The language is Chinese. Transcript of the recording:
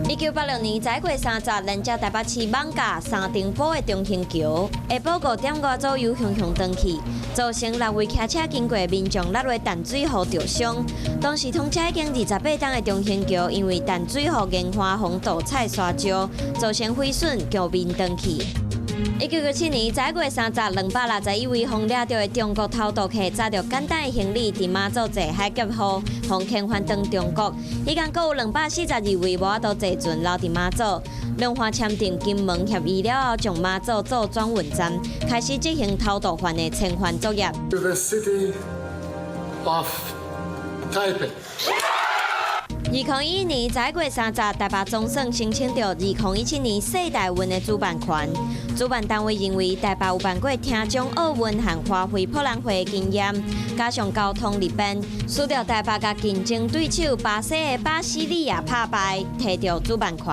1986年载过3十，连接台北市艋舺三重埔的中兴桥，下晡5点外左右向返去，造成6位骑车经过民众落落淡水河受伤。当时通车已经28档的中兴桥，因为淡水河烟花红豆菜沙礁，造成毁损，桥面返去。1997年载月30 ，261位轰掠到的中国偷渡客载着简单的行李，伫马祖坐海劫后，互遣返回中国。迄间阁有242位无法度坐船留伫马祖，两方签订金门协议了后，将马祖做转运站，开始执行偷渡犯的遣返作业。To the city of Taipei. 2011年载月30，台北总算申请到2017年世大运的主办权。主办单位认为台北有办过听奖奥运和花卉博览会的经验，加上交通利便，输掉台北甲竞争对手巴西的巴西利亚拍败，摕到主办权。